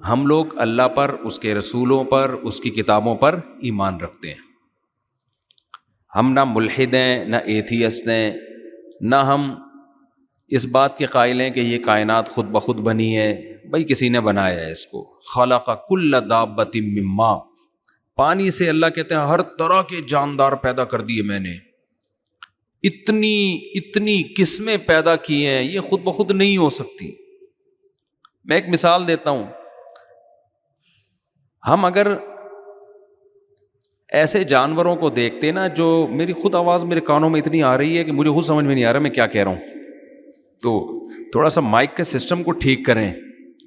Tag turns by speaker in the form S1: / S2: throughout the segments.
S1: ہم لوگ اللہ پر، اس کے رسولوں پر، اس کی کتابوں پر ایمان رکھتے ہیں. ہم نہ ملحد ہیں، نہ ایتھیسٹ ہیں، نہ ہم اس بات کے قائل ہیں کہ یہ کائنات خود بخود بنی ہے. بھائی کسی نے بنایا ہے اس کو. خلق کل دابۃ من ماء، پانی سے اللہ کہتے ہیں ہر طرح کے جاندار پیدا کر دیے میں نے. اتنی قسمیں پیدا کی ہیں، یہ خود بخود نہیں ہو سکتی. میں ایک مثال دیتا ہوں. ہم اگر ایسے جانوروں کو دیکھتے نا، جو میری خود آواز میرے کانوں میں اتنی آ رہی ہے کہ مجھے خود سمجھ میں نہیں آ رہا میں کیا کہہ رہا ہوں، تو تھوڑا سا مائک کے سسٹم کو ٹھیک کریں.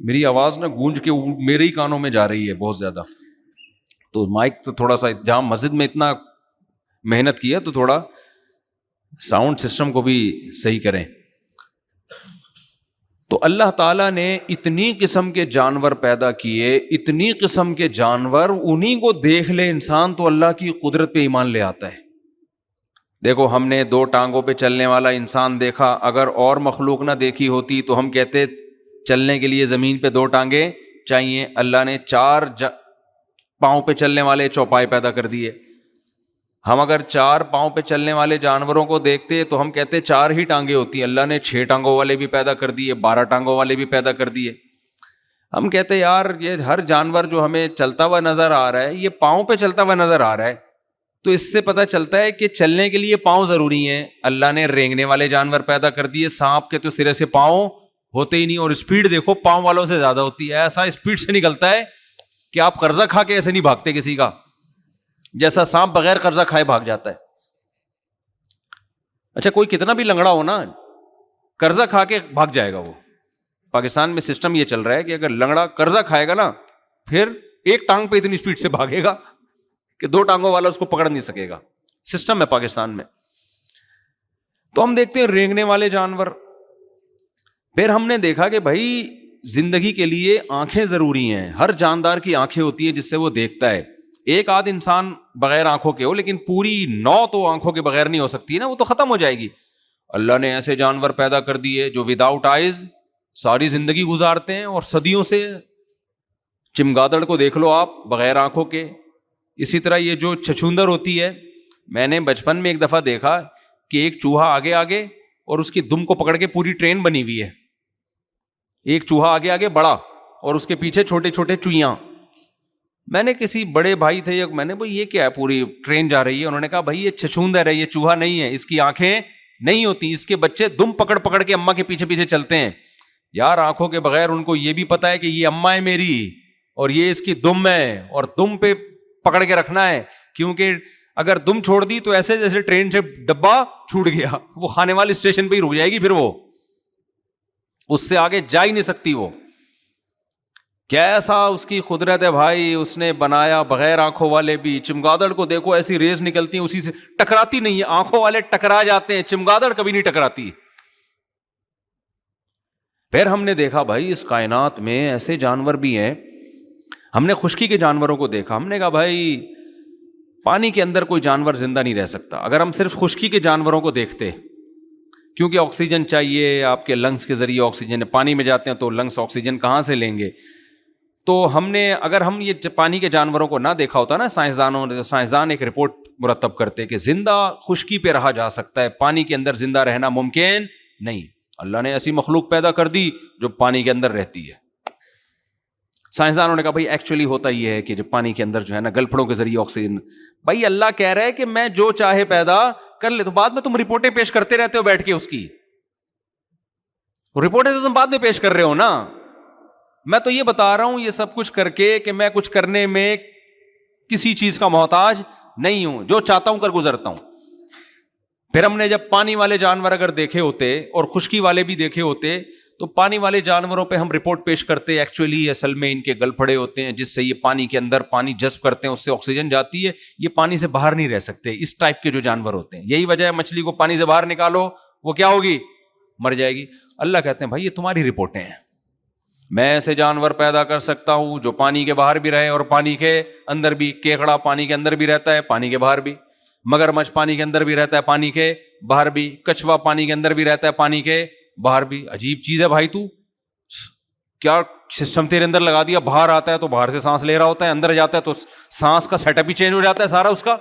S1: میری آواز نا گونج کے میرے ہی کانوں میں جا رہی ہے بہت زیادہ. تو مائک تو تھوڑا سا، جہاں مسجد میں اتنا محنت کی ہے تو تھوڑا ساؤنڈ سسٹم کو بھی صحیح کریں. تو اللہ تعالیٰ نے اتنی قسم کے جانور پیدا کیے، اتنی قسم کے جانور، انہی کو دیکھ لے انسان تو اللہ کی قدرت پہ ایمان لے آتا ہے. دیکھو ہم نے 2 ٹانگوں پہ چلنے والا انسان دیکھا، اگر اور مخلوق نہ دیکھی ہوتی تو ہم کہتے چلنے کے لیے زمین پہ 2 ٹانگیں چاہیے. اللہ نے 4 پاؤں پہ چلنے والے چوپائے پیدا کر دیے. ہم اگر 4 پاؤں پہ چلنے والے جانوروں کو دیکھتے تو ہم کہتے 4 ہی ٹانگیں ہوتی. اللہ نے 6 ٹانگوں والے بھی پیدا کر دیے، 12 ٹانگوں والے بھی پیدا کر دیے. ہم کہتے یار یہ ہر جانور جو ہمیں چلتا ہوا نظر آ رہا ہے یہ پاؤں پہ چلتا ہوا نظر آ رہا ہے، تو اس سے پتہ چلتا ہے کہ چلنے کے لیے پاؤں ضروری ہیں. اللہ نے رینگنے والے جانور پیدا کر دیے. سانپ کے تو سرے سے پاؤں ہوتے ہی نہیں، اور اسپیڈ دیکھو پاؤں والوں سے زیادہ ہوتی ہے. ایسا اسپیڈ سے نکلتا ہے کہ آپ قرضہ کھا کے ایسے نہیں بھاگتے کسی کا، جیسا سانپ بغیر قرضہ کھائے بھاگ جاتا ہے. اچھا کوئی کتنا بھی لنگڑا ہو نا، قرضہ کھا کے بھاگ جائے گا. وہ پاکستان میں سسٹم یہ چل رہا ہے کہ اگر لنگڑا قرضہ کھائے گا نا، پھر ایک ٹانگ پہ اتنی اسپیڈ سے بھاگے گا کہ 2 ٹانگوں والا اس کو پکڑ نہیں سکے گا. سسٹم ہے پاکستان میں. تو ہم دیکھتے ہیں رینگنے والے جانور. پھر ہم نے دیکھا کہ بھائی زندگی کے لیے آنکھیں ضروری ہیں. ہر جاندار کی آنکھیں ہوتی ہیں جس سے وہ دیکھتا ہے. ایک آدھ انسان بغیر آنکھوں کے ہو، لیکن پوری 9 تو آنکھوں کے بغیر نہیں ہو سکتی نا، وہ تو ختم ہو جائے گی. اللہ نے ایسے جانور پیدا کر دیے جو وداؤٹ آئیز ساری زندگی گزارتے ہیں اور صدیوں سے. چمگادڑ کو دیکھ لو آپ بغیر آنکھوں کے. اسی طرح یہ جو چھچھوندر ہوتی ہے، میں نے بچپن میں ایک دفعہ دیکھا کہ ایک چوہا آگے اور اس کی دم کو پکڑ کے پوری ٹرین بنی ہوئی ہے. ایک چوہا آگے بڑا اور اس کے پیچھے چھوٹے چھوٹے چوہیاں. میں نے کسی بڑے بھائی تھے، میں نے بھائی یہ کیا ہے، پوری ٹرین جا رہی ہے. انہوں نے کہا بھائی یہ چھچھوندر ہے، یہ چوہا نہیں ہے، اس کی آنکھیں نہیں ہوتی، اس کے بچے دم پکڑ کے اماں کے پیچھے پیچھے چلتے ہیں. یار آنکھوں کے بغیر ان کو یہ بھی پتا ہے کہ یہ اماں ہے میری اور یہ اس کی دم ہے، اور دم پہ پکڑ کے رکھنا ہے، کیونکہ اگر دم چھوڑ دی تو ایسے جیسے ٹرین سے ڈبہ چھوٹ گیا، وہ کھانے والے اسٹیشن پہ ہی رک جائے گی، پھر وہ اس سے آگے جا ہی نہیں سکتی. وہ کیسا اس کی قدرت ہے بھائی. اس نے بنایا بغیر آنکھوں والے بھی. چمگادڑ کو دیکھو ایسی ریز نکلتی ہیں، اسی سے ٹکراتی نہیں ہے. آنکھوں والے ٹکرا جاتے ہیں، چمگادڑ کبھی نہیں ٹکراتی. پھر ہم نے دیکھا بھائی اس کائنات میں ایسے جانور بھی ہیں. ہم نے خشکی کے جانوروں کو دیکھا. ہم نے کہا بھائی پانی کے اندر کوئی جانور زندہ نہیں رہ سکتا اگر ہم صرف خشکی کے جانوروں کو دیکھتے، کیونکہ آکسیجن چاہیے. آپ کے لنگس کے ذریعے آکسیجن، پانی میں جاتے ہیں تو لنگس آکسیجن کہاں سے لیں گے؟ تو ہم نے اگر ہم یہ پانی کے جانوروں کو نہ دیکھا ہوتا نا سائنسدانوں نے، تو سائنسدان ایک رپورٹ مرتب کرتے کہ زندہ خشکی پہ رہا جا سکتا ہے، پانی کے اندر زندہ رہنا ممکن نہیں. اللہ نے ایسی مخلوق پیدا کر دی جو پانی کے اندر رہتی ہے. سائنسدانوں نے کہا بھائی ایکچولی ہوتا یہ ہے کہ جو پانی کے اندر جو ہے نا گلپھڑوں کے ذریعے آکسیجن. بھائی اللہ کہہ رہا ہے کہ میں جو چاہے پیدا کر لے، تو بعد میں تم رپورٹیں پیش کرتے رہتے ہو بیٹھ کے. اس کی رپورٹیں تو تم بعد میں پیش کر رہے ہو نا. میں تو یہ بتا رہا ہوں یہ سب کچھ کر کے کہ میں کچھ کرنے میں کسی چیز کا محتاج نہیں ہوں، جو چاہتا ہوں کر گزرتا ہوں. پھر ہم نے جب پانی والے جانور اگر دیکھے ہوتے اور خشکی والے بھی دیکھے ہوتے، تو پانی والے جانوروں پہ ہم رپورٹ پیش کرتے ایکچولی اصل میں ان کے گل پھڑے ہوتے ہیں جس سے یہ پانی کے اندر پانی جذب کرتے ہیں، اس سے آکسیجن جاتی ہے، یہ پانی سے باہر نہیں رہ سکتے. اس ٹائپ کے جو جانور ہوتے ہیں، یہی وجہ ہے مچھلی کو پانی سے باہر نکالو وہ کیا ہوگی؟ مر جائے گی. اللہ کہتے ہیں بھائی یہ تمہاری رپورٹیں ہیں. میں ایسے جانور پیدا کر سکتا ہوں جو پانی کے باہر بھی رہے اور پانی کے اندر بھی. کیکڑا پانی کے اندر بھی رہتا ہے، پانی کے باہر بھی. مگرمچھ پانی کے اندر بھی رہتا ہے، پانی کے باہر بھی. کچھوا پانی کے اندر بھی رہتا ہے، پانی کے باہر بھی. عجیب چیز ہے بھائی تو. کیا سسٹم تیرے اندر لگا دیا, باہر آتا ہے تو باہر سے سانس لے رہا ہوتا ہے, اندر جاتا ہے تو سانس کا سیٹ اپ ہی چینج ہو جاتا ہے سارا اس کا.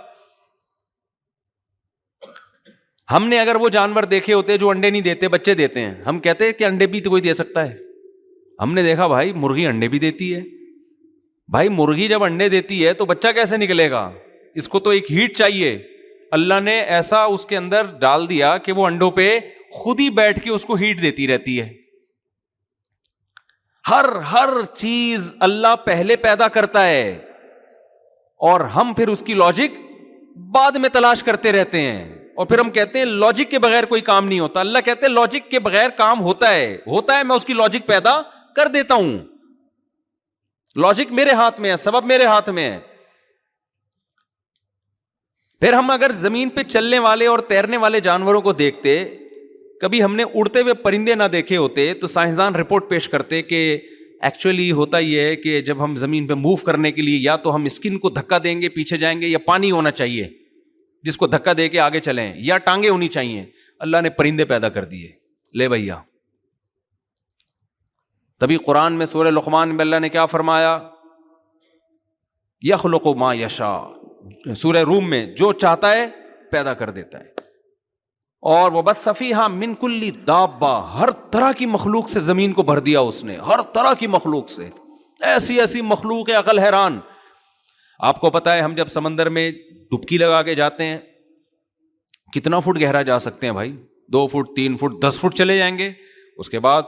S1: ہم نے اگر وہ جانور دیکھے ہوتے جو انڈے نہیں دیتے, بچے دیتے ہیں, ہم کہتے ہیں کہ انڈے بھی تو کوئی دے سکتا ہے. ہم نے دیکھا بھائی مرغی انڈے بھی دیتی ہے. بھائی مرغی جب انڈے دیتی ہے تو بچہ کیسے نکلے گا؟ اس کو تو ایک ہیٹ چاہیے. اللہ نے ایسا اس کے اندر ڈال دیا کہ وہ انڈوں پہ خود ہی بیٹھ کے اس کو ہیٹ دیتی رہتی ہے. ہر چیز اللہ پہلے پیدا کرتا ہے اور ہم پھر اس کی لاجک بعد میں تلاش کرتے رہتے ہیں, اور پھر ہم کہتے ہیں لاجک کے بغیر کوئی کام نہیں ہوتا. اللہ کہتے ہیں لاجک کے بغیر کام ہوتا ہے, میں اس کی لاجک پیدا کر دیتا ہوں. لاجک میرے ہاتھ میں ہے, سبب میرے ہاتھ میں ہے. پھر ہم اگر زمین پہ چلنے والے اور تیرنے والے جانوروں کو دیکھتے, کبھی ہم نے اڑتے ہوئے پرندے نہ دیکھے ہوتے, تو سائنسدان رپورٹ پیش کرتے کہ ایکچولی ہوتا یہ ہے کہ جب ہم زمین پہ موو کرنے کے لیے یا تو ہم اسکن کو دھکا دیں گے پیچھے جائیں گے, یا پانی ہونا چاہیے جس کو دھکا دے کے آگے چلیں, یا ٹانگیں ہونی چاہیے. اللہ نے پرندے پیدا کر دیے. لے بھیا, تبھی قرآن میں سورہ لقمان میں اللہ نے کیا فرمایا, یخلق ما یشاء, سورہ روم میں جو چاہتا ہے پیدا کر دیتا ہے. اور وبث فیہا من کل دابہ, ہر طرح کی مخلوق سے زمین کو بھر دیا اس نے, ہر طرح کی مخلوق سے, ایسی مخلوق ہے عقل حیران. آپ کو پتا ہے ہم جب سمندر میں ڈبکی لگا کے جاتے ہیں کتنا فٹ گہرا جا سکتے ہیں بھائی؟ 2 فٹ 3 فٹ 10 فٹ چلے جائیں گے. اس کے بعد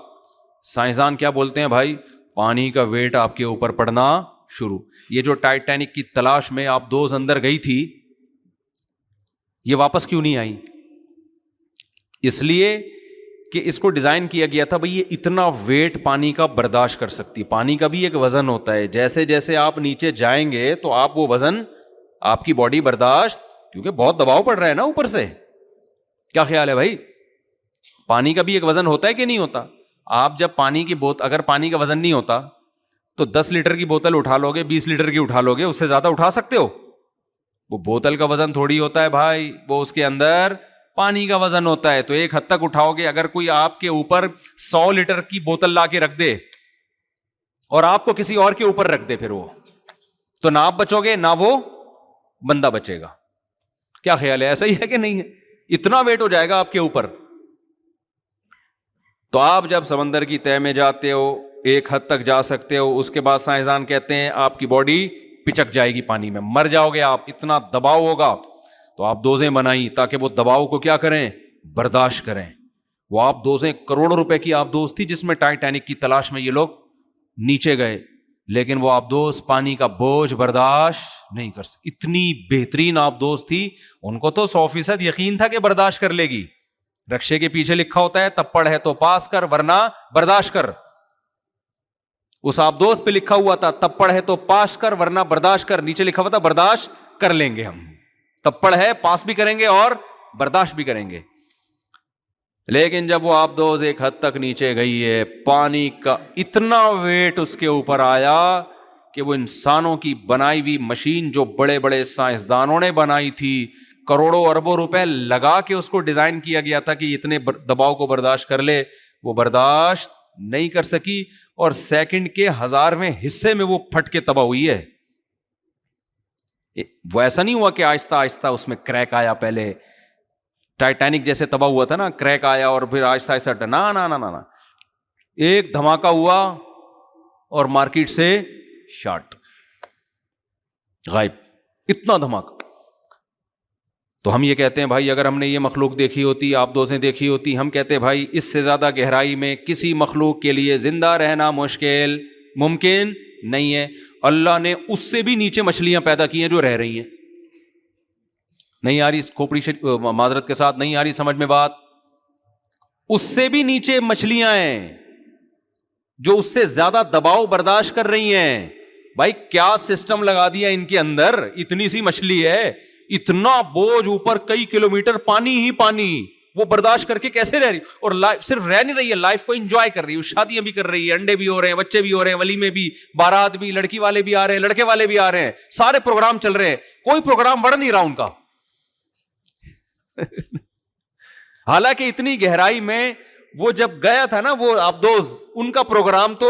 S1: سائنسدان کیا بولتے ہیں بھائی, پانی کا ویٹ آپ کے اوپر پڑنا شروع. یہ جو ٹائٹینک کی تلاش میں آپ دوز اندر گئی تھی, یہ واپس کیوں نہیں آئی؟ اس لیے کہ اس کو ڈیزائن کیا گیا تھا بھئی یہ اتنا ویٹ پانی کا برداشت کر سکتی. پانی کا بھی ایک وزن ہوتا ہے, جیسے جیسے آپ نیچے جائیں گے تو آپ وہ وزن آپ کی باڈی برداشت, کیونکہ بہت دباؤ پڑ رہا ہے نا اوپر سے. کیا خیال ہے بھائی؟ پانی کا بھی ایک وزن ہوتا ہے کہ نہیں ہوتا؟ آپ جب پانی کی اگر پانی کا وزن نہیں ہوتا تو 10 لیٹر کی بوتل اٹھا لو گے, 20 لیٹر کی اٹھا لو گے, اس سے زیادہ اٹھا سکتے ہو؟ وہ بوتل کا وزن تھوڑی ہوتا ہے بھائی, وہ اس کے اندر پانی کا وزن ہوتا ہے. تو ایک حد تک اٹھاؤ گے. اگر کوئی آپ کے اوپر 100 لیٹر کی بوتل لا کے رکھ دے اور آپ کو کسی اور کے اوپر رکھ دے, پھر وہ تو نہ آپ بچو گے نہ وہ بندہ بچے گا. کیا خیال ہے, ایسا ہی ہے کہ نہیں ہے؟ اتنا ویٹ ہو جائے گا آپ کے اوپر. تو آپ جب سمندر کی تہہ میں جاتے ہو ایک حد تک جا سکتے ہو, اس کے بعد سائنسدان کہتے ہیں آپ کی باڈی پچک جائے گی, پانی میں مر جاؤ گے آپ, اتنا دباؤ ہوگا. تو آپ دوزیں بنائیں تاکہ وہ دباؤ کو کیا کریں, برداشت کریں. وہ آپ دوزیں کروڑوں روپے کی آپ دوز تھی جس میں ٹائٹینک کی تلاش میں یہ لوگ نیچے گئے, لیکن وہ آپ دوز پانی کا بوجھ برداشت نہیں کر سکتے. اتنی بہترین آپ دوز تھی, ان کو تو 100% یقین تھا کہ برداشت کر لے گی. رکشے کے پیچھے لکھا ہوتا ہے تپڑ ہے تو پاس کر ورنہ برداشت کر. اس آپ دوست پہ لکھا ہوا تھا تپڑ ہے تو پاس کر ورنہ برداشت کر, نیچے لکھا ہوا تھا برداشت کر لیں گے ہم. تپڑ ہے, پاس بھی کریں گے اور برداشت بھی کریں گے. لیکن جب وہ آپ دوز ایک حد تک نیچے گئی ہے, پانی کا اتنا ویٹ اس کے اوپر آیا کہ وہ انسانوں کی بنائی ہوئی مشین جو بڑے بڑے سائنسدانوں نے بنائی تھی, کروڑوں اربوں روپے لگا کے اس کو ڈیزائن کیا گیا تھا کہ اتنے دباؤ کو برداشت کر لے, وہ برداشت نہیں کر سکی اور سیکنڈ کے 1000ویں حصے میں وہ پھٹ کے تباہ ہوئی ہے. وہ ایسا نہیں ہوا کہ آہستہ آہستہ اس میں کریک آیا, پہلے ٹائٹینک جیسے تباہ ہوا تھا نا, کریک آیا اور پھر آہستہ آہستہ نا ایک دھماکہ ہوا اور مارکیٹ سے شارٹ غائب, اتنا دھماکہ. تو ہم یہ کہتے ہیں بھائی اگر ہم نے یہ مخلوق دیکھی ہوتی, آپ دوزیں دیکھی ہوتی, ہم کہتے بھائی اس سے زیادہ گہرائی میں کسی مخلوق کے لیے زندہ رہنا ممکن نہیں ہے. اللہ نے اس سے بھی نیچے مچھلیاں پیدا کی ہیں جو رہ رہی ہیں. نہیں آ رہی کھوپڑی معذرت کے ساتھ نہیں آ رہی سمجھ میں بات؟ اس سے بھی نیچے مچھلیاں ہیں جو اس سے زیادہ دباؤ برداشت کر رہی ہیں. بھائی کیا سسٹم لگا دیا ان کے اندر, اتنی سی مچھلی ہے, اتنا بوجھ اوپر, کئی کلومیٹر پانی ہی پانی, وہ برداشت کر کے کیسے رہ رہی, اور صرف رہ نہیں رہی ہے, لائف کو انجوائے کر رہی ہے, شادیاں بھی کر رہی ہے, انڈے بھی ہو رہے ہیں, بچے بھی ہو رہے ہیں, ولیمے بھی, بارات بھی, لڑکی والے بھی آ رہے ہیں, لڑکے والے بھی آ رہے ہیں, سارے پروگرام چل رہے ہیں, کوئی پروگرام بڑھ نہیں رہا ان کا. حالانکہ اتنی گہرائی میں وہ جب گیا تھا نا وہ آبدوز, ان کا پروگرام تو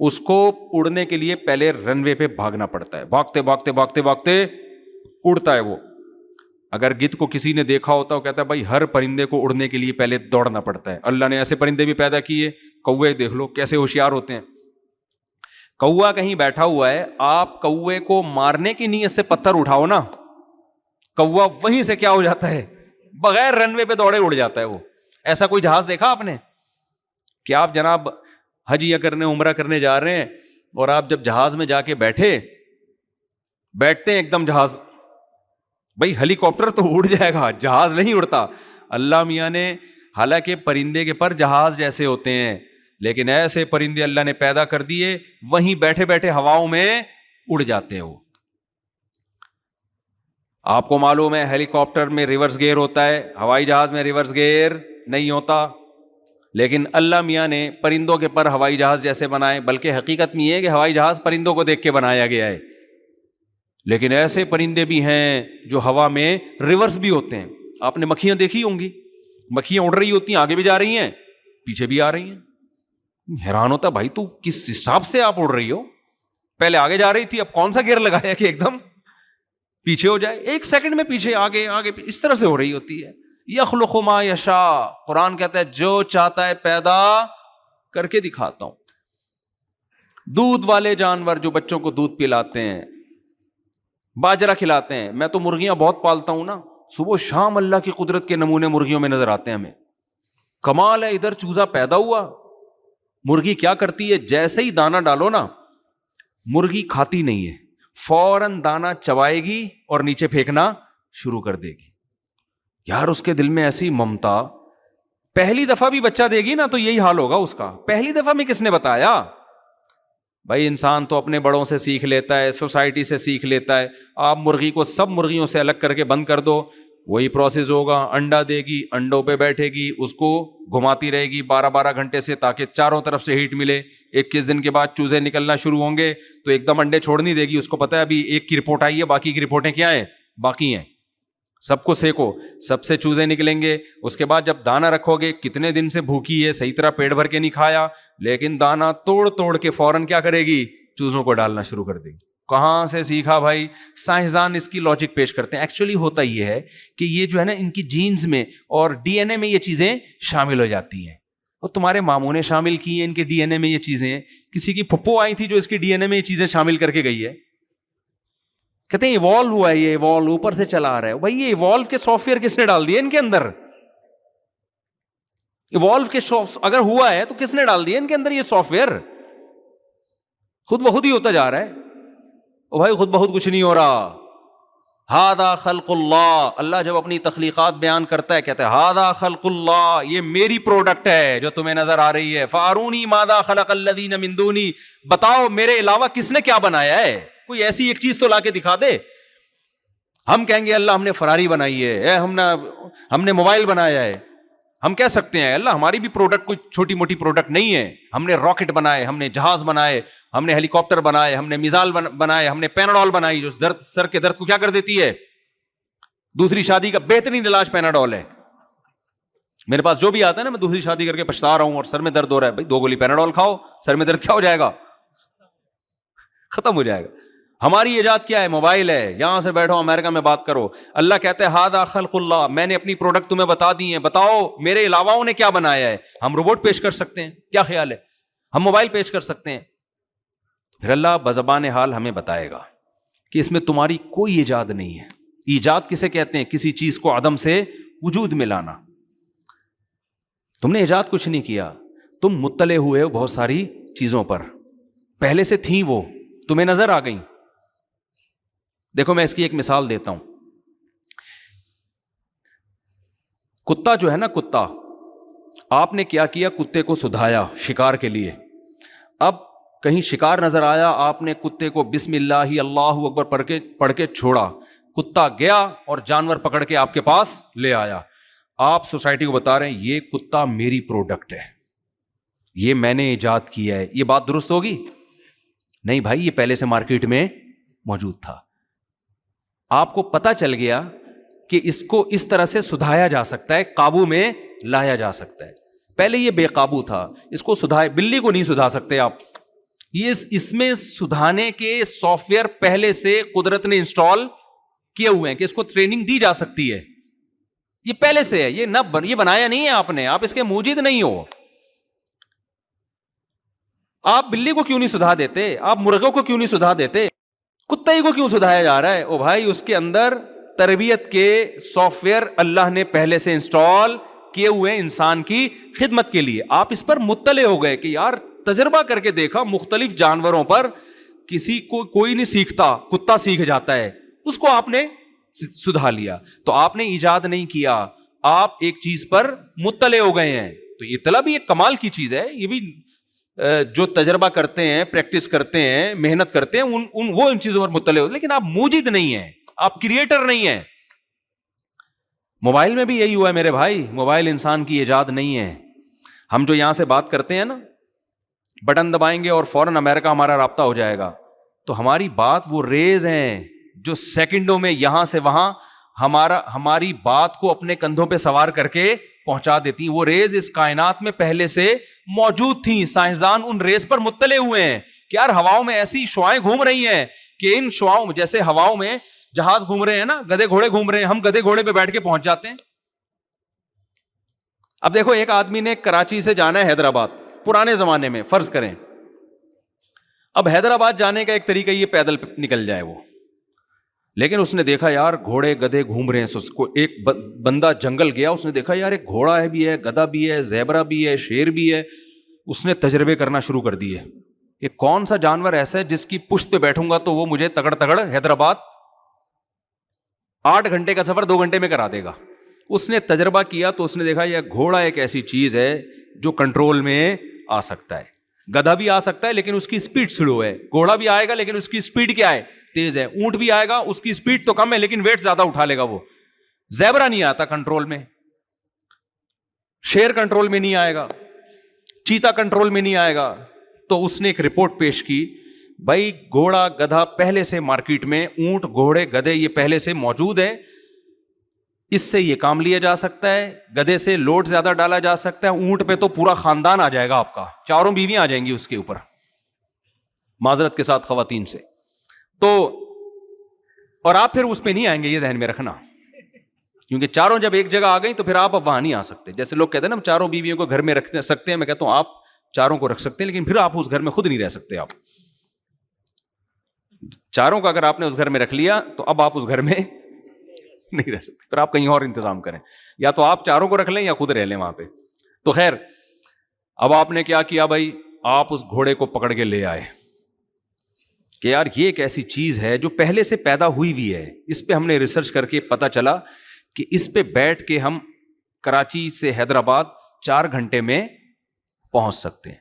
S1: اس کو اڑنے کے لیے پہلے رن وے پہ بھاگنا پڑتا ہے، بھاگتے بھاگتے بھاگتے بھاگتے اڑتا ہے وہ. اگر گدھ کو کسی نے دیکھا ہوتا وہ کہتا ہے بھائی ہر پرندے کو اڑنے کے لیے پہلے دوڑنا پڑتا ہے. اللہ نے ایسے پرندے بھی پیدا کیے. کوے دیکھ لو کیسے ہوشیار ہوتے ہیں. کوا کہیں بیٹھا ہوا ہے، آپ کوے کو مارنے کی نیت سے پتھر اٹھاؤ نا، کوا وہیں سے کیا ہو جاتا ہے، بغیر رن وے پہ دوڑے اڑ جاتا ہے وہ. ایسا کوئی جہاز دیکھا آپ نے کہ آپ جناب حج یا کرنے عمرہ کرنے جا رہے ہیں اور آپ جب جہاز میں جا کے بیٹھتے ہیں ایک دم جہاز، بھائی ہیلی کاپٹر تو اڑ جائے گا، جہاز نہیں اڑتا. اللہ میاں نے حالانکہ پرندے کے پر جہاز جیسے ہوتے ہیں، لیکن ایسے پرندے اللہ نے پیدا کر دیے وہیں بیٹھے بیٹھے ہواؤں میں اڑ جاتے ہیں وہ. آپ کو معلوم ہے ہیلی کاپٹر میں ریورس گیئر ہوتا ہے، ہوائی جہاز میں ریورس گیئر نہیں ہوتا، لیکن اللہ میاں نے پرندوں کے پر ہوائی جہاز جیسے بنائے. بلکہ حقیقت میں یہ ہے کہ ہوائی جہاز پرندوں کو دیکھ کے بنایا گیا ہے، لیکن ایسے پرندے بھی ہیں جو ہوا میں ریورس بھی ہوتے ہیں. آپ نے مکھیاں دیکھی ہوں گی، مکھیاں اڑ رہی ہوتی ہیں، آگے بھی جا رہی ہیں پیچھے بھی آ رہی ہیں. حیران ہوتا بھائی تو کس حساب سے آپ اڑ رہی ہو، پہلے آگے جا رہی تھی اب کون سا گیئر لگایا کہ ایک دم پیچھے ہو جائے، ایک سیکنڈ میں پیچھے آگے آگے اس طرح سے ہو رہی ہوتی ہے. یخلق ما یشاء، قرآن کہتا ہے جو چاہتا ہے پیدا کر کے دکھاتا ہوں. دودھ والے جانور جو بچوں کو دودھ پلاتے ہیں، باجرہ کھلاتے ہیں، میں تو مرغیاں بہت پالتا ہوں نا، صبح شام اللہ کی قدرت کے نمونے مرغیوں میں نظر آتے ہیں ہمیں. کمال ہے، ادھر چوزا پیدا ہوا، مرغی کیا کرتی ہے جیسے ہی دانا ڈالو نا، مرغی کھاتی نہیں ہے، فوراً دانا چبائے گی اور نیچے پھینکنا شروع کر دے گی. یار اس کے دل میں ایسی ممتا، پہلی دفعہ بھی بچہ دے گی نا تو یہی حال ہوگا اس کا. پہلی دفعہ میں کس نے بتایا؟ بھائی انسان تو اپنے بڑوں سے سیکھ لیتا ہے، سوسائٹی سے سیکھ لیتا ہے. آپ مرغی کو سب مرغیوں سے الگ کر کے بند کر دو، وہی پروسیس ہوگا. انڈا دے گی، انڈوں پہ بیٹھے گی، اس کو گھماتی رہے گی 12 گھنٹے سے تاکہ چاروں طرف سے ہیٹ ملے. 21 دن کے بعد چوزے نکلنا شروع ہوں گے تو ایک دم انڈے چھوڑ نہیں دے گی، اس کو پتا ہے ابھی ایک کی رپورٹ آئی ہے، باقی کی رپورٹیں کیا ہیں، باقی ہیں. سب کو سیکو، سب سے چوزے نکلیں گے. اس کے بعد جب دانا رکھو گے، کتنے دن سے بھوکی ہے، صحیح طرح پیٹ بھر کے نہیں کھایا، لیکن دانا توڑ توڑ کے فوراً کیا کرے گی، چوزوں کو ڈالنا شروع کر دے گی. کہاں سے سیکھا بھائی؟ سائنسدان اس کی لاجک پیش کرتے ہیں. ایکچولی ہوتا یہ ہے کہ یہ جو ہے نا ان کی جینز میں اور ڈی این اے میں یہ چیزیں شامل ہو جاتی ہیں، اور تمہارے ماموں نے شامل کی ہیں ان کے ڈی این اے میں یہ چیزیں. کسی کی پھپھو آئی تھی جو اس کی ڈی این اے میں یہ چیزیں شامل کر کے گئی ہے. کہتے ہیں ایوالو ہوا ہے، یہ ایوالو اوپر سے چلا آ رہا ہے. بھائی یہ ایوالو کے سافٹ ویئر کس نے ڈال دیے ان کے اندر؟ ایوالو کے اگر ہوا ہے تو کس نے ڈال دیا ان کے اندر یہ سافٹ ویئر؟ خود بخود ہی ہوتا جا رہا ہے. او بھائی خود بخود کچھ نہیں ہو رہا. ہذا خلق اللہ، اللہ جب اپنی تخلیقات بیان کرتا ہے کہتا ہے ہذا خلق اللہ، یہ میری پروڈکٹ ہے جو تمہیں نظر آ رہی ہے. فارونی ماذا خلق الذین من دونی، بتاؤ میرے علاوہ کس نے کیا بنایا ہے، کوئی ایسی ایک چیز تو لا کے دکھا دے. ہم کہیں گے اللہ ہم نے فراری بنائی ہے، ہم نے موبائل بنایا ہے. ہم کہہ سکتے ہیں اللہ ہماری بھی پروڈکٹ کوئی چھوٹی موٹی پروڈکٹ نہیں ہے، ہم نے راکٹ بنائے، ہم نے جہاز بنائے، ہم نے ہیلی کاپٹر بنائے، ہم نے میزائل بنائے، ہم نے پیناڈول بنائی جو سر کے درد کو کیا کر دیتی ہے. دوسری شادی کا بہترین علاج پیناڈول ہے. میرے پاس جو بھی آتا ہے نا، میں دوسری شادی کر کے پچھتا رہا ہوں اور سر میں درد ہو رہا ہے، بھائی 2 گولی پیناڈول کھاؤ، سر میں درد کیا ہو جائے گا، ختم ہو جائے گا. ہماری ایجاد کیا ہے؟ موبائل ہے. یہاں سے بیٹھو امریکہ میں بات کرو. اللہ کہتے ہیں ھذا خلق اللہ، میں نے اپنی پروڈکٹ تمہیں بتا دی ہیں، بتاؤ میرے علاوہ انہیں کیا بنایا ہے. ہم روبوٹ پیش کر سکتے ہیں، کیا خیال ہے؟ ہم موبائل پیش کر سکتے ہیں. پھر اللہ بزبان حال ہمیں بتائے گا کہ اس میں تمہاری کوئی ایجاد نہیں ہے. ایجاد کسے کہتے ہیں؟ کسی چیز کو عدم سے وجود میں لانا. تم نے ایجاد کچھ نہیں کیا، تم مطلع ہوئے ہو بہت ساری چیزوں پر، پہلے سے تھیں، وہ تمہیں نظر آ گئیں. دیکھو میں اس کی ایک مثال دیتا ہوں. کتا جو ہے نا، کتا، آپ نے کیا کیا، کتے کو سدھایا شکار کے لیے. اب کہیں شکار نظر آیا، آپ نے کتے کو بسم اللہ اللہ اکبر پڑھ کے چھوڑا، کتا گیا اور جانور پکڑ کے آپ کے پاس لے آیا. آپ سوسائٹی کو بتا رہے ہیں یہ کتا میری پروڈکٹ ہے، یہ میں نے ایجاد کیا ہے. یہ بات درست ہوگی؟ نہیں بھائی، یہ پہلے سے مارکیٹ میں موجود تھا. آپ کو پتا چل گیا کہ اس کو اس طرح سے سدھایا جا سکتا ہے، قابو میں لایا جا سکتا ہے. پہلے یہ بے قابو تھا، اس کو سدھائے. بلی کو نہیں سدھا سکتے آپ، یہ اس میں سدھانے کے سافٹ ویئر پہلے سے قدرت نے انسٹال کیے ہوئے ہیں کہ اس کو ٹریننگ دی جا سکتی ہے. یہ پہلے سے ہے, یہ بنایا نہیں ہے آپ نے, آپ اس کے موجد نہیں ہو. آپ بلی کو کیوں نہیں سدھا دیتے, آپ مرغوں کو کیوں نہیں سدھا دیتے, کتے ہی کو کیوں سدھایا جا رہا ہے؟ او بھائی, اس کے اندر تربیت کے سافٹ ویئر اللہ نے پہلے سے انسٹال کیے ہوئے انسان کی خدمت کے لیے. آپ اس پر مطلع ہو گئے کہ یار تجربہ کر کے دیکھا مختلف جانوروں پر, کسی کو کوئی نہیں سیکھتا, کتا سیکھ جاتا ہے, اس کو آپ نے سدھا لیا. تو آپ نے ایجاد نہیں کیا, آپ ایک چیز پر مطلع ہو گئے ہیں. تو اطلاع بھی ایک کمال کی چیز ہے. یہ بھی جو تجربہ کرتے ہیں, پریکٹس کرتے ہیں, محنت کرتے ہیں, وہ ان چیزوں پر مطلع ہو, لیکن آپ موجد نہیں ہیں, آپ کریٹر نہیں ہیں. موبائل میں بھی یہی ہوا ہے میرے بھائی, موبائل انسان کی ایجاد نہیں ہے. ہم جو یہاں سے بات کرتے ہیں نا, بٹن دبائیں گے اور فوراً امریکہ ہمارا رابطہ ہو جائے گا. تو ہماری بات وہ ریز ہیں جو سیکنڈوں میں یہاں سے وہاں ہماری بات کو اپنے کندھوں پہ سوار کر کے پہنچا دیتی ہیں. وہ ریز اس کائنات میں پہلے سے موجود تھیں. سائنسدان ان ریز پر مطلع ہوئے ہیں کہ یار ہواؤں میں ایسی شعاعیں گھوم رہی ہیں کہ ان شعاؤں میں, جیسے ہواؤں میں جہاز گھوم رہے ہیں نا, گدھے گھوڑے گھوم رہے ہیں, ہم گدھے گھوڑے پہ بیٹھ کے پہنچ جاتے ہیں. اب دیکھو, ایک آدمی نے کراچی سے جانا ہے حیدرآباد, پرانے زمانے میں فرض کریں. اب حیدرآباد جانے کا ایک طریقہ یہ پیدل نکل جائے وہ, لیکن اس نے دیکھا یار گھوڑے گدھے گھوم رہے ہیں. ایک بندہ جنگل گیا, اس نے دیکھا یار ایک گھوڑا ہے بھی ہے, گدھا بھی ہے, زیبرا بھی ہے, شیر بھی ہے. اس نے تجربے کرنا شروع کر دیے کہ کون سا جانور ایسا ہے جس کی پشت پہ بیٹھوں گا تو وہ مجھے تگڑ حیدرآباد 8 گھنٹے کا سفر 2 گھنٹے میں کرا دے گا. اس نے تجربہ کیا تو اس نے دیکھا یہ گھوڑا ایک ایسی چیز ہے جو کنٹرول میں آ سکتا ہے. گدھا بھی آ سکتا ہے لیکن اس کی اسپیڈ سلو ہے, گھوڑا بھی آئے گا لیکن اس کی اسپیڈ کیا ہے, تیز ہے. اونٹ بھی آئے گا, اس کی اسپیڈ تو کم ہے لیکن ویٹ زیادہ اٹھا لے گا. وہ زیبرا نہیں آتا کنٹرول میں, شیر کنٹرول میں نہیں آئے گا, چیتا کنٹرول میں نہیں آئے گا. تو اس نے ایک رپورٹ پیش کی, بھائی گھوڑا گدھا پہلے سے مارکیٹ میں, اونٹ گھوڑے گدھے یہ پہلے سے موجود ہے, اس سے یہ کام لیا جا سکتا ہے. گدھے سے لوڈ زیادہ ڈالا جا سکتا ہے, اونٹ پہ تو پورا خاندان آ جائے گا آپ کا, 4 بیویاں آ جائیں گی اس کے اوپر, معذرت کے ساتھ خواتین سے. تو اور آپ پھر اس پہ نہیں آئیں گے, یہ ذہن میں رکھنا, کیونکہ چاروں جب ایک جگہ آ گئی تو پھر آپ اب وہاں نہیں آ سکتے. جیسے لوگ کہتے ہیں نا ہم 4 بیویوں کو گھر میں رکھ سکتے ہیں, میں کہتا ہوں آپ 4 کو رکھ سکتے ہیں لیکن پھر آپ اس گھر میں خود نہیں رہ سکتے. آپ 4 کو اگر آپ نے اس گھر میں رکھ لیا تو اب آپ اس گھر میں نہیں رہ سکتے, پھر آپ کہیں اور انتظام کریں, یا تو آپ 4 کو رکھ لیں یا خود رہ لیں وہاں پہ. تو خیر, اب آپ نے کیا کیا بھائی, آپ اس گھوڑے کو پکڑ کے لے آئے کہ یار یہ ایک ایسی چیز ہے جو پہلے سے پیدا ہوئی ہوئی ہے. اس پہ ہم نے ریسرچ کر کے پتا چلا کہ اس پہ بیٹھ کے ہم کراچی سے حیدرآباد 4 گھنٹے میں پہنچ سکتے ہیں.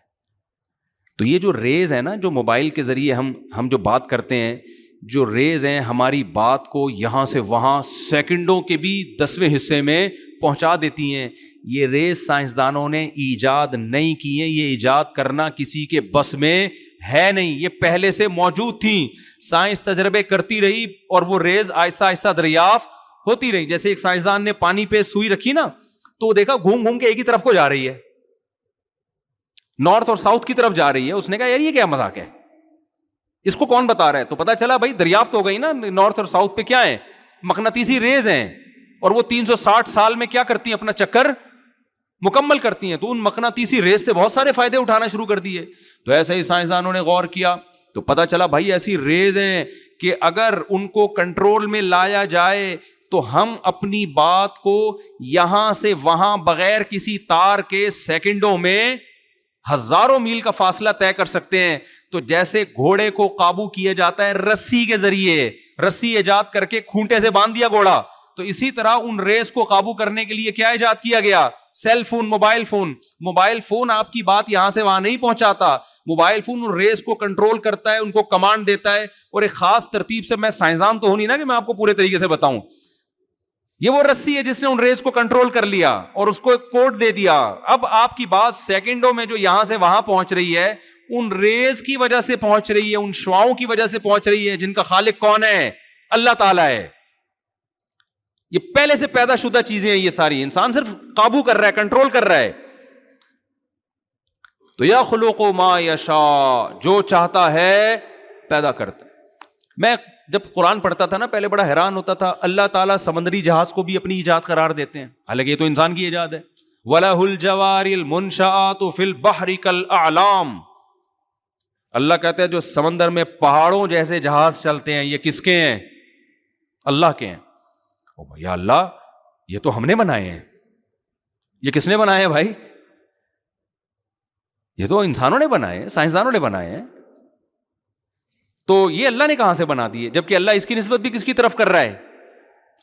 S1: تو یہ جو ریز ہے نا, جو موبائل کے ذریعے ہم جو بات کرتے ہیں, جو ریز ہیں ہماری بات کو یہاں سے وہاں سیکنڈوں کے بھی 10ویں حصے میں پہنچا دیتی ہیں. یہ ریز سائنسدانوں نے ایجاد نہیں کی ہیں, یہ ایجاد کرنا کسی کے بس میں ہے نہیں, یہ پہلے سے موجود تھیں. سائنس تجربے کرتی رہی اور وہ ریز آہستہ آہستہ دریافت ہوتی رہی. جیسے ایک سائنسدان نے پانی پہ سوئی رکھی نا, تو دیکھا گھوم گھوم کے ایک ہی طرف کو جا رہی ہے, نارتھ اور ساؤتھ کی طرف جا رہی ہے. اس نے کہا یار یہ کیا مذاق ہے, اس کو کون بتا رہا ہے؟ تو پتا چلا بھائی دریافت ہو گئی نا, نارتھ اور ساؤتھ پہ کیا ہے, مقناطیسی ریز ہیں, اور وہ 360 سال میں کیا کرتی ہیں, اپنا چکر مکمل کرتی ہیں. تو ان مقناطیسی ریز سے بہت سارے فائدے اٹھانا شروع کر دیے. تو ایسے ہی سائنسدانوں نے غور کیا تو پتا چلا بھائی ایسی ریز ہیں کہ اگر ان کو کنٹرول میں لایا جائے تو ہم اپنی بات کو یہاں سے وہاں بغیر کسی تار کے سیکنڈوں میں ہزاروں میل کا فاصلہ طے کر سکتے ہیں. تو جیسے گھوڑے کو قابو کیا جاتا ہے رسی کے ذریعے, رسی ایجاد کر کے کھونٹے سے باندھ دیا گھوڑا, تو اسی طرح ان ریز کو قابو کرنے کے لیے کیا ایجاد کیا گیا, cell phone, mobile phone. Mobile phone آپ کی بات یہاں سے وہاں نہیں پہنچاتا, موبائل فون ان ریز کو کنٹرول کرتا ہے, ان کو کمانڈ دیتا ہے, اور ایک خاص ترتیب سے. میں سائنسدان تو ہوں نہیں نا کہ میں آپ کو پورے طریقے سے بتاؤں. یہ وہ رسی ہے جس نے ان ریز کو کنٹرول کر لیا اور اس کو ایک کوڈ دے دیا. اب آپ کی بات سیکنڈوں میں جو یہاں سے وہاں پہنچ رہی ہے, ان ریز کی وجہ سے پہنچ رہی ہے, ان شعاؤں کی وجہ سے پہنچ رہی ہے, جن کا خالق کون ہے, اللہ تعالیٰ ہے. یہ پہلے سے پیدا شدہ چیزیں ہیں, یہ ساری انسان صرف قابو کر رہا ہے, کنٹرول کر رہا ہے. تو یخلق ما یشاء، جو چاہتا ہے پیدا کرتا ہے۔ میں جب قرآن پڑھتا تھا نا پہلے بڑا حیران ہوتا تھا، اللہ تعالیٰ سمندری جہاز کو بھی اپنی ایجاد قرار دیتے ہیں، حالانکہ یہ تو انسان کی ایجاد ہے۔ وَلَهُ الْجَوَارِ الْمُنشَآتُ فِي الْبَحْرِ كَالْأَعْلَامِ، اللہ کہتے ہیں جو سمندر میں پہاڑوں جیسے جہاز چلتے ہیں، یہ کس کے ہیں؟ اللہ کے ہیں۔ یا اللہ، یہ تو ہم نے بنائے ہیں۔ یہ کس نے بنائے ہیں بھائی؟ یہ تو انسانوں نے بنائے ہیں، سائنسدانوں نے بنائے ہیں۔ تو یہ اللہ نے کہاں سے بنا دیے؟ جبکہ اللہ اس کی نسبت بھی کس کی طرف کر رہا ہے؟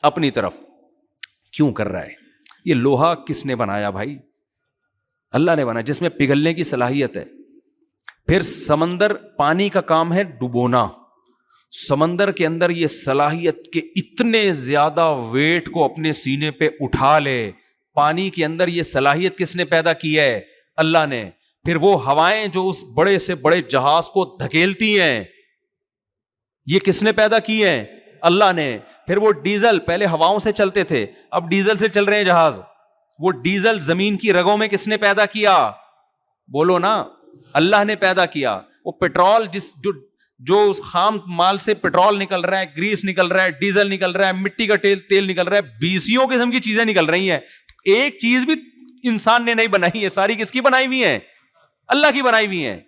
S1: اپنی طرف۔ کیوں کر رہا ہے؟ یہ لوہا کس نے بنایا بھائی؟ اللہ نے بنایا، جس میں پگھلنے کی صلاحیت ہے۔ پھر سمندر، پانی کا کام ہے ڈبونا، سمندر کے اندر یہ صلاحیت کہ اتنے زیادہ ویٹ کو اپنے سینے پہ اٹھا لے، پانی کے اندر یہ صلاحیت کس نے پیدا کی ہے؟ اللہ نے۔ پھر وہ ہوائیں جو اس بڑے سے بڑے جہاز کو دھکیلتی ہیں، یہ کس نے پیدا کی ہیں؟ اللہ نے۔ پھر وہ ڈیزل، پہلے ہواؤں سے چلتے تھے، اب ڈیزل سے چل رہے ہیں جہاز، وہ ڈیزل زمین کی رگوں میں کس نے پیدا کیا؟ بولو نا، اللہ نے پیدا کیا۔ وہ پیٹرول، جو اس خام مال سے پیٹرول نکل رہا ہے، گریس نکل رہا ہے، ڈیزل نکل رہا ہے، مٹی کا تیل نکل رہا ہے، بیسیوں قسم کی چیزیں نکل رہی ہیں، ایک چیز بھی انسان نے نہیں بنائی ہے، ساری کس کی بنائی ہوئی ہیں؟ اللہ کی بنائی ہوئی ہیں۔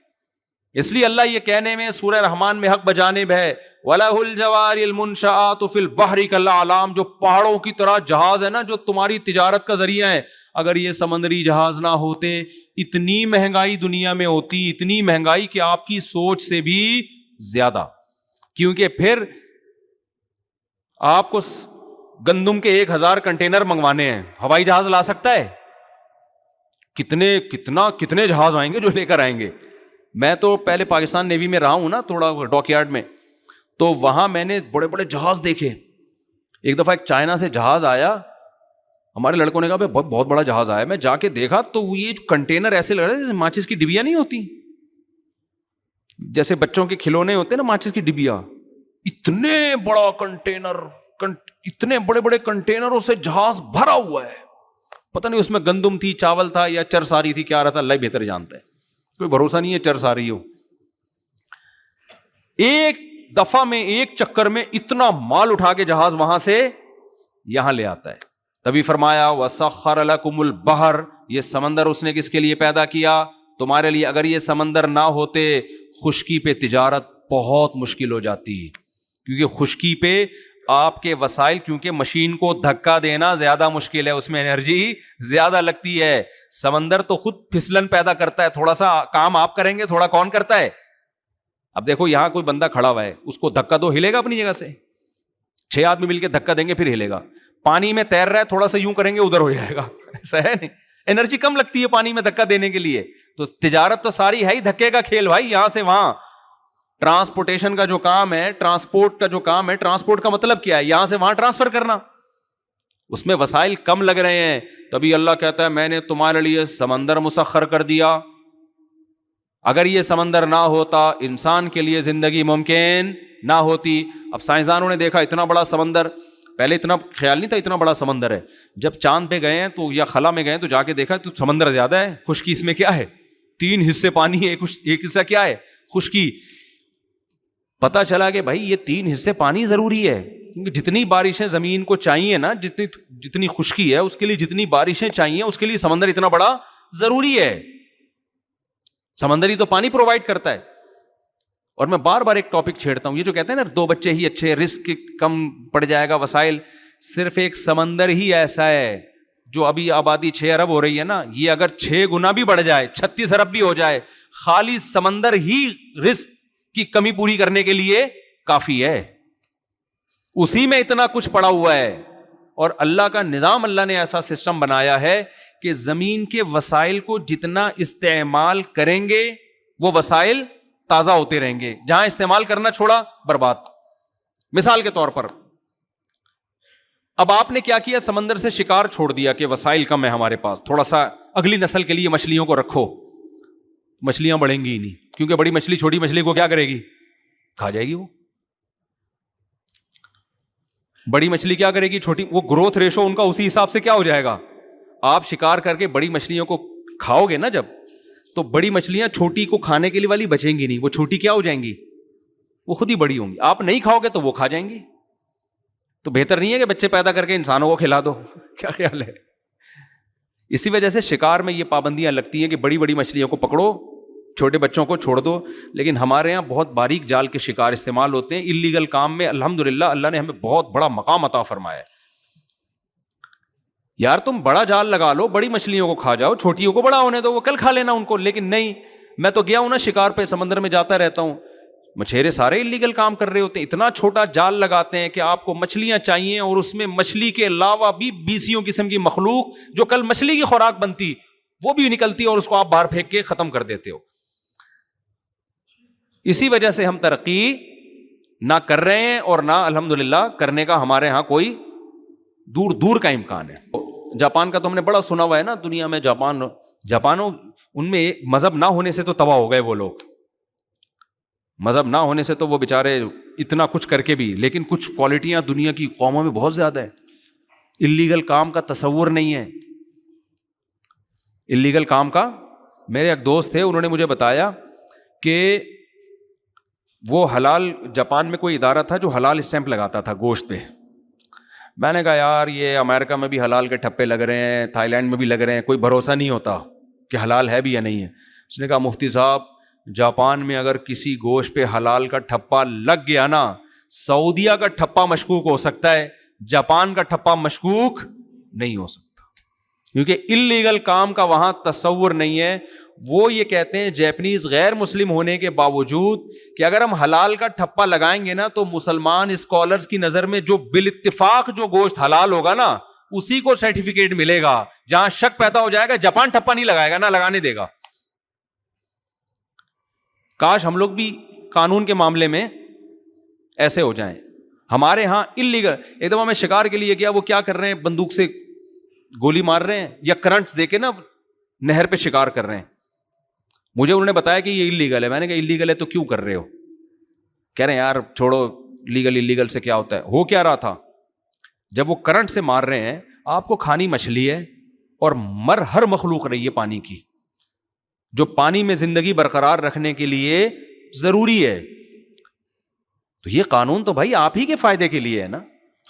S1: اس لیے اللہ یہ کہنے میں سورہ رحمان میں حق بجانب ہے، وَلَهُ الْجَوَارِ الْمُنشَآتُ فِي الْبَحْرِ كَالْأَعْلَامِ، جو پہاڑوں کی طرح جہاز ہے نا، جو تمہاری تجارت کا ذریعہ ہے، اگر یہ سمندری جہاز نہ ہوتے، اتنی مہنگائی دنیا میں ہوتی، اتنی مہنگائی کہ آپ کی سوچ سے بھی زیادہ، کیونکہ پھر آپ کو گندم کے 1000 کنٹینر منگوانے ہیں، ہوائی جہاز لا سکتا ہے؟ کتنے جہاز آئیں گے جو لے کر آئیں گے۔ میں تو پہلے پاکستان نیوی میں رہا ہوں نا، تھوڑا ڈاک یارڈ میں، تو وہاں میں نے بڑے بڑے جہاز دیکھے۔ ایک دفعہ ایک چائنا سے جہاز آیا، ہمارے لڑکوں نے کہا بہت بڑا جہاز آیا، میں جا کے دیکھا تو یہ کنٹینر ایسے لگ رہے جیسے ماچس کی ڈبیاں نہیں ہوتی، جیسے بچوں کے کھلونے ہوتے نا ماچس کی ڈبیا، اتنے بڑا کنٹینر، اتنے بڑے بڑے کنٹینروں سے جہاز بھرا ہوا ہے۔ پتہ نہیں اس میں گندم تھی، چاول تھا، یا چرس آ رہی تھی، کیا رہا تھا، اللہ بہتر جانتا ہے، کوئی بھروسہ نہیں ہے چرس آ رہی ہو۔ ایک دفعہ میں، ایک چکر میں اتنا مال اٹھا کے جہاز وہاں سے یہاں لے آتا ہے۔ تبھی فرمایا وَسَخَّرَ لَكُمُ الْبَحْرَ، یہ سمندر اس نے کس کے لیے پیدا کیا؟ تمہارے لیے۔ اگر یہ سمندر نہ ہوتے، خشکی پہ تجارت بہت مشکل ہو جاتی، کیونکہ خشکی پہ آپ کے وسائل، کیونکہ مشین کو دھکا دینا زیادہ مشکل ہے، اس میں انرجی زیادہ لگتی ہے۔ سمندر تو خود پھسلن پیدا کرتا ہے، تھوڑا سا کام آپ کریں گے، تھوڑا کون کرتا ہے؟ اب دیکھو یہاں کوئی بندہ کھڑا ہوا ہے، اس کو دھکا دو، ہلے گا اپنی جگہ سے؟ 6 آدمی مل کے دھکا دیں گے پھر ہلے گا۔ پانی میں تیر رہا ہے، تھوڑا سا یوں کریں گے ادھر ہو جائے گا، ایسا ہے نہیں؟ انرجی کم لگتی ہے پانی میں دھکا دینے کے لیے۔ تو تجارت تو ساری ہے ہی دھکے کا کھیل بھائی، یہاں سے وہاں۔ ٹرانسپورٹیشن کا جو کام ہے، ٹرانسپورٹ کا جو کام ہے، ٹرانسپورٹ کا مطلب کیا ہے؟ یہاں سے وہاں ٹرانسفر کرنا، اس میں وسائل کم لگ رہے ہیں۔ تبھی اللہ کہتا ہے میں نے تمہارے لیے سمندر مسخر کر دیا۔ اگر یہ سمندر نہ ہوتا، انسان کے لیے زندگی ممکن نہ ہوتی۔ اب سائنسدانوں نے دیکھا اتنا بڑا سمندر، پہلے اتنا خیال نہیں تھا اتنا بڑا سمندر ہے، جب چاند پہ گئے ہیں تو یا خلا میں گئے ہیں تو جا کے دیکھا تو سمندر زیادہ ہے، خشکی اس میں کیا ہے؟ 3 حصے پانی ہے، ایک حصہ کیا ہے؟ خشکی۔ پتا چلا کہ بھائی یہ 3 حصے پانی ضروری ہے، کیونکہ جتنی بارشیں زمین کو چاہیے نا، جتنی خشکی ہے اس کے لیے جتنی بارشیں چاہیے، اس کے لیے سمندر اتنا بڑا ضروری ہے۔ سمندر ہی تو پانی پرووائڈ کرتا ہے۔ اور میں بار بار ایک ٹاپک چھیڑتا ہوں، یہ جو کہتے ہیں نا 2 بچے ہی اچھے، رسک کم پڑ جائے گا، وسائل، صرف ایک سمندر ہی ایسا ہے جو ابھی آبادی 6 ارب ہو رہی ہے نا، یہ اگر 6 گنا بھی بڑھ جائے، 36 ارب بھی ہو جائے، خالی سمندر ہی رسک کی کمی پوری کرنے کے لیے کافی ہے، اسی میں اتنا کچھ پڑا ہوا ہے۔ اور اللہ کا نظام، اللہ نے ایسا سسٹم بنایا ہے کہ زمین کے وسائل کو جتنا استعمال کریں گے وہ وسائل تازہ ہوتے رہیں گے، جہاں استعمال کرنا چھوڑا برباد۔ مثال کے طور پر اب آپ نے کیا کیا، سمندر سے شکار چھوڑ دیا کہ وسائل کم ہے ہمارے پاس، تھوڑا سا اگلی نسل کے لیے مچھلیوں کو رکھو، مچھلیاں بڑھیں گی ہی نہیں، کیونکہ بڑی مچھلی چھوٹی مچھلی کو کیا کرے گی؟ کھا جائے گی۔ وہ بڑی مچھلی کیا کرے گی؟ چھوٹی، وہ گروتھ ریشو ان کا اسی حساب سے کیا ہو جائے گا؟ آپ شکار کر کے بڑی مچھلیوں کو کھاؤ گے نا جب، تو بڑی مچھلیاں چھوٹی کو کھانے کے لیے والی بچیں گی نہیں, وہ چھوٹی کیا ہو جائیں گی, وہ خود ہی بڑی ہوں گی. آپ نہیں کھاؤ گے تو وہ کھا جائیں گی. تو بہتر نہیں ہے کہ بچے پیدا کر کے انسانوں کو کھلا دو؟ کیا خیال ہے؟ اسی وجہ سے شکار میں یہ پابندیاں لگتی ہیں کہ بڑی بڑی مچھلیوں کو پکڑو, چھوٹے بچوں کو چھوڑ دو. لیکن ہمارے یہاں بہت باریک جال کے شکار استعمال ہوتے ہیں اللیگل کام میں. الحمدللہ اللہ نے ہمیں بہت بڑا مقام عطا فرمایا ہے. یار تم بڑا جال لگا لو, بڑی مچھلیوں کو کھا جاؤ, چھوٹیوں کو بڑا ہونے دو, وہ کل کھا لینا ان کو. لیکن نہیں, میں تو گیا ہوں نا شکار پہ, سمندر میں جاتا رہتا ہوں, مچھیرے سارے اللیگل کام کر رہے ہوتے ہیں. اتنا چھوٹا جال لگاتے ہیں کہ آپ کو مچھلیاں چاہیے اور اس میں مچھلی کے علاوہ بھی 20 قسم کی مخلوق جو کل مچھلی کی خوراک بنتی وہ بھی نکلتی ہے, اور اس کو آپ باہر پھینک کے ختم کر دیتے ہو. اسی وجہ سے ہم ترقی نہ کر رہے ہیں اور نہ الحمدللہ کرنے کا ہمارے ہاں کوئی دور دور کا امکان ہے. جاپان کا تو ہم نے بڑا سنا ہوا ہے نا دنیا میں. جاپانوں ان میں مذہب نہ ہونے سے تو تباہ ہو گئے وہ لوگ, مذہب نہ ہونے سے تو وہ بیچارے اتنا کچھ کر کے بھی, لیکن کچھ کوالٹیاں دنیا کی قوموں میں بہت زیادہ ہے. اللیگل کام کا تصور نہیں ہے, اللیگل کام کا. میرے ایک دوست تھے, انہوں نے مجھے بتایا کہ وہ حلال, جاپان میں کوئی ادارہ تھا جو حلال اسٹیمپ لگاتا تھا گوشت پہ. میں نے کہا یار یہ امریکہ میں بھی حلال کے ٹھپے لگ رہے ہیں, تھائی لینڈ میں بھی لگ رہے ہیں, کوئی بھروسہ نہیں ہوتا کہ حلال ہے بھی یا نہیں ہے. اس نے کہا مفتی صاحب جاپان میں اگر کسی گوشت پہ حلال کا ٹھپا لگ گیا نا, سعودیہ کا ٹھپا مشکوک ہو سکتا ہے, جاپان کا ٹھپا مشکوک نہیں ہو سکتا, کیونکہ اللیگل کام کا وہاں تصور نہیں ہے. وہ یہ کہتے ہیں جیپنیز غیر مسلم ہونے کے باوجود کہ اگر ہم حلال کا ٹھپا لگائیں گے نا تو مسلمان اسکالرز کی نظر میں جو بالاتفاق جو گوشت حلال ہوگا نا اسی کو سرٹیفکیٹ ملے گا. جہاں شک پیدا ہو جائے گا جاپان ٹھپا نہیں لگائے گا, نہ لگانے دے گا. کاش ہم لوگ بھی قانون کے معاملے میں ایسے ہو جائیں. ہمارے ہاں اللیگل, ایک دفعہ میں شکار کے لیے گیا, وہ کیا کر رہے ہیں بندوق سے گولی مار رہے ہیں یا کرنٹس دے کے نا نہر پہ شکار کر رہے ہیں. مجھے انہوں نے بتایا کہ یہ اللیگل ہے. میں نے کہا اللیگل ہے تو کیوں کر رہے ہو؟ کہہ رہے ہیں یار چھوڑو, لیگل اللیگل سے کیا ہوتا ہے. ہو کیا رہا تھا, جب وہ کرنٹ سے مار رہے ہیں, آپ کو کھانی مچھلی ہے اور ہر مخلوق رہی ہے پانی کی, جو پانی میں زندگی برقرار رکھنے کے لیے ضروری ہے. تو یہ قانون تو بھائی آپ ہی کے فائدے کے لیے ہے نا,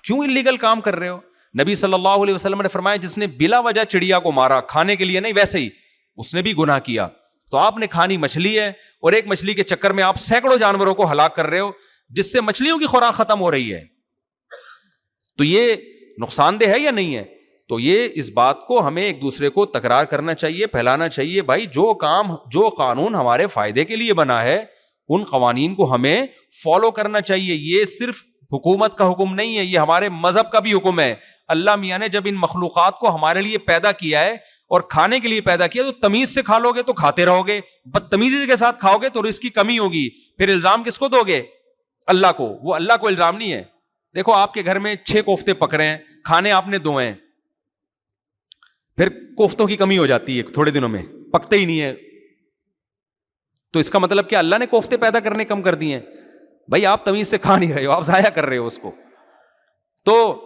S1: کیوں اللیگل کام کر رہے ہو؟ نبی صلی اللہ علیہ وسلم نے فرمایا جس نے بلا وجہ چڑیا کو مارا, کھانے کے لیے نہیں ویسے ہی, اس نے بھی گناہ کیا. تو آپ نے کھانی مچھلی ہے اور ایک مچھلی کے چکر میں آپ سینکڑوں جانوروں کو ہلاک کر رہے ہو, جس سے مچھلیوں کی خوراک ختم ہو رہی ہے. تو یہ نقصان دہ ہے یا نہیں ہے؟ تو یہ اس بات کو ہمیں ایک دوسرے کو تکرار کرنا چاہیے, پھیلانا چاہیے. بھائی جو قانون ہمارے فائدے کے لیے بنا ہے ان قوانین کو ہمیں فالو کرنا چاہیے. یہ صرف حکومت کا حکم نہیں ہے, یہ ہمارے مذہب کا بھی حکم ہے. اللہ میاں نے جب ان مخلوقات کو ہمارے لیے پیدا کیا ہے اور کھانے کے لیے پیدا کیا, تو تمیز سے کھا لو گے تو کھاتے رہو گے, بدتمیزی کے ساتھ کھاؤ گے تو رزق کی کمی ہوگی. پھر الزام کس کو دو گے؟ اللہ کو. وہ اللہ کو الزام نہیں ہے. دیکھو آپ کے گھر میں 6 کوفتے پک رہے ہیں, کھانے آپ نے 2 ہیں, پھر کوفتوں کی کمی ہو جاتی ہے تھوڑے دنوں میں, پکتے ہی نہیں ہے. تو اس کا مطلب کہ اللہ نے کوفتے پیدا کرنے کم کر دیے ہیں؟ بھائی آپ تمیز سے کھا نہیں رہے ہو, آپ ضائع کر رہے ہو اس کو. تو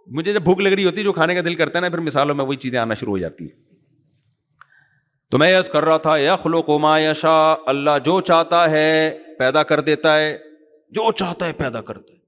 S1: مجھے جب بھوک لگ رہی ہوتی ہے, جو کھانے کا دل کرتا ہے نا, پھر مثالوں میں وہی چیزیں آنا شروع ہو جاتی ہیں. تو میں عرض کر رہا تھا یخلق ما یشاء, اللہ جو چاہتا ہے پیدا کر دیتا ہے, جو چاہتا ہے پیدا کرتا ہے.